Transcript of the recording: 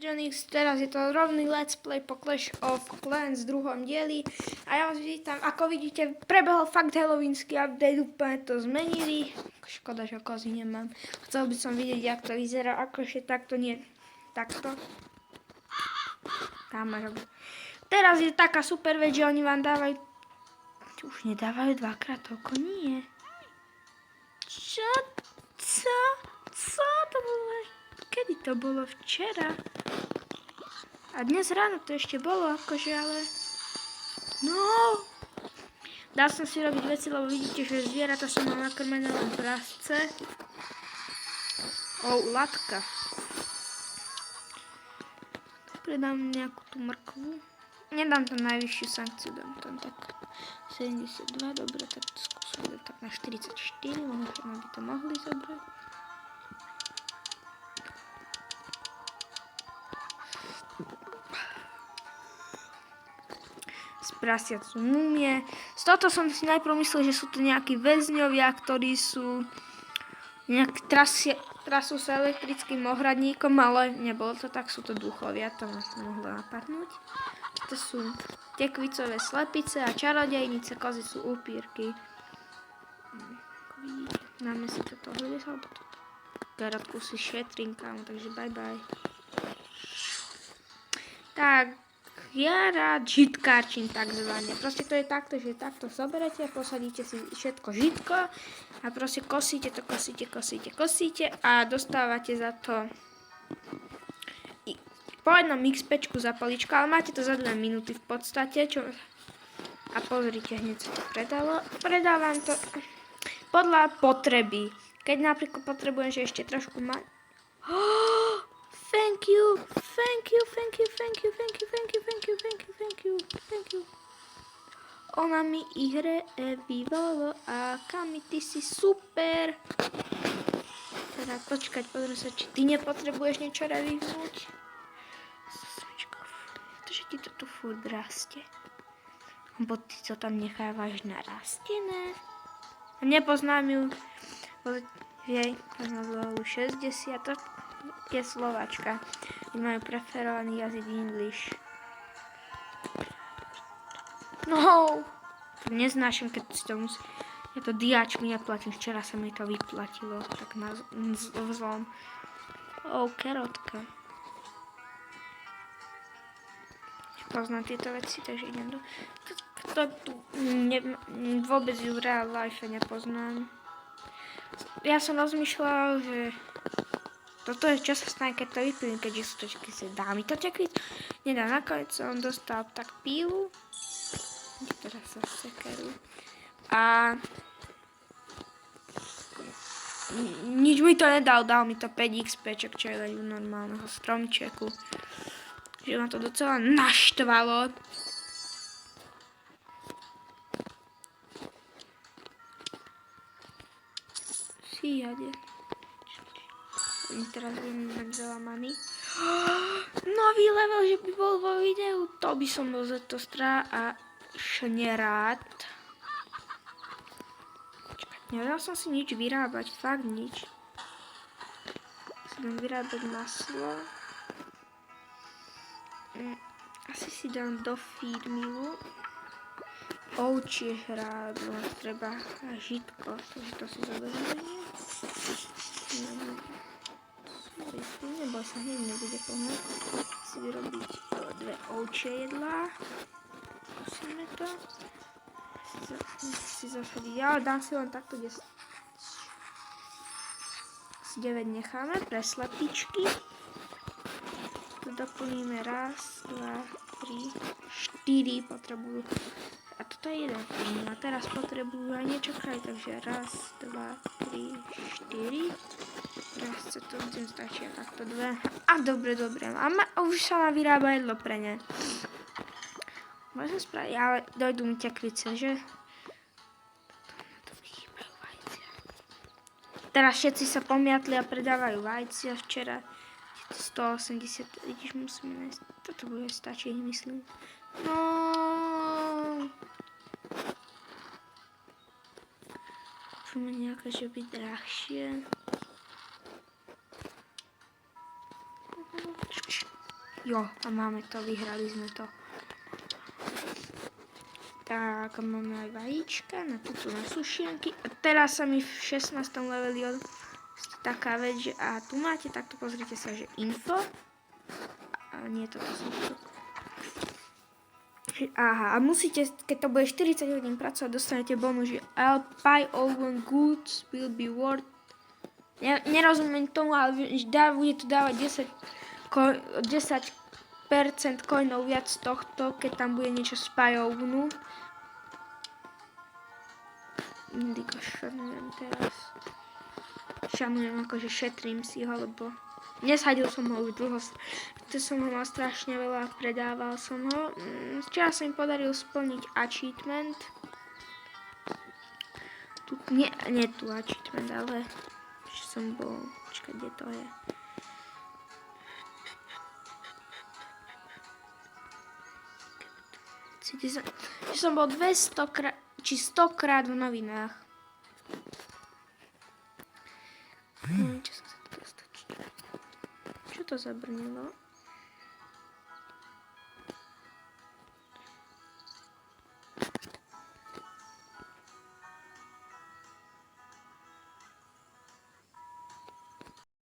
Jonix, teraz je to rovný let's play po Clash of Clans v druhom dieli a ja vás vítam. Ako vidíte, prebehol fakt halloweensky update, úplne to zmenili. Škoda, že kozy nemám. Chcel by som vidieť, jak to vyzerá, akože takto nie. Takto. Tam máš. Teraz je taká super vec, že oni vám dávajú... Už nedávajú dvakrát toľko, nie. Čo? Co to bolo? Kedy to bolo? Včera. A dnes ráno to ešte bolo, akože, ale... No! Dal som si robiť veci, lebo vidíte, že zvieratá som mal nakrmené len prasce. Latka. Predám nejakú tú mrkvu. Nedám tam najvyššiu sankciu, dám tam tak 72, dobre, tak to skúsim tak na 44, možno by to mohli zobrať. Prasiacu múmie. Z toto som si najprv myslel, že sú to nejakí väzňovia, ktorí sú nejak trasú sa elektrickým ohradníkom, ale nebolo to tak, sú to duchovia, to ma mohlo napadnúť. To sú tekvicové slepice a čarodejnice, kozy sú upírky. Dáme si toto hľadať, alebo toto. Garotku si šetrinkám, takže bye bye. Tak, ja rád žitkárčim takzvané. Proste to je takto, že takto zoberete, posadíte si všetko žitko a proste kosíte to, kosíte a dostávate za to po jednom XPčku za poličku, ale máte to za 2 minúty v podstate. A pozrite, hneď sa to predalo. Predávam to podľa potreby. Keď napríklad potrebujem, že ešte trošku mať... Thank you. Ona mi ihre vyvolalo a Kami, ty si super. Teda počkať, pozri sa, či ty nepotrebuješ niečo reviznúť. Pretože ti to tu furt rastie. Bo ty to tam nechávaš narastené. Nepoznám ju. Jej, poznám 60. Je Slovačka. Majú preferovaný jazyk English. No! Neznášam, keď si to musí... Ja to diačku neplatím. Včera sa mi to vyplatilo. Tak na vzlom. Kerotka. Poznám tieto veci, takže idem do... Vôbec ju v real life nepoznám. Ja som rozmýšľal, že... Toto je, čo sa stane, keď to vypím, keďže sú to čekvice. Dá mi to čekvic? Nedá, nakoniec som dostal tak pílu. Teraz sa sekeru. A... Nič mi to nedal, dal mi to 5 XP, čo je len normálneho stromčeku. Že ma to docela naštvalo. Síjade. Teraz budem mať veľa many. Nový level, že by bol vo videu. To by som bol za to strašne rád. Nedal som si nič vyrábať, fakt nič. Chcem vyrábať maslo. Asi si dám do feedmilu. Ovčie žrádlo, treba žitko, takže to si zoberiem. Nebo sa hneď nebude pohnúť. Si vyrobiť 2 ovčie jedlá. Musíme to. Si zasadiť. Ja dám si len takto 10. Asi 9 necháme pre slepičky. Tu doplníme 1, 2, 3, 4 potrebujú. A toto je 1 plný. A teraz potrebujú aj niečo kraj. Takže 1, 2, 3, 4. Teraz sa to budem stačia takto 2. A dobre. A už sa má vyrába jedlo pre ne. Môžem spraviť, ale dojdú mi tekvice, že? Teraz všetci sa pomiatli a predávajú vajcia. Včera 180, vidíš, musíme nájsť. Toto bude stačiť, myslím. No. Môžeme nejaké, že by drahšie. Jo, a máme to, vyhrali sme to. Tak, máme aj vajíčka, na tuto na sušienky. A teraz sa mi v 16. leveli taká vec, že a tu máte, takto pozrite sa, že info. A nie, toto som to. Aha, a musíte, keď to bude 40 hodín pracovať, dostanete bonus, že buy all goods will be worth. Nerozumiem tomu, ale bude to dávať 10% coinov viac z tohto, keď tam bude niečo z pajovnu. Indigo šanujem teraz. Šanujem, akože šetrím si ho, lebo nesadil som ho už dlho. To som ho mal strašne veľa, predával som ho. Včera sa mi podaril splniť achievement. Nie tu achievement, ale že som bol... Počkaj, kde to je? Že som bol 200 krát, či 100 krát v novinách. Čo to zabrnilo?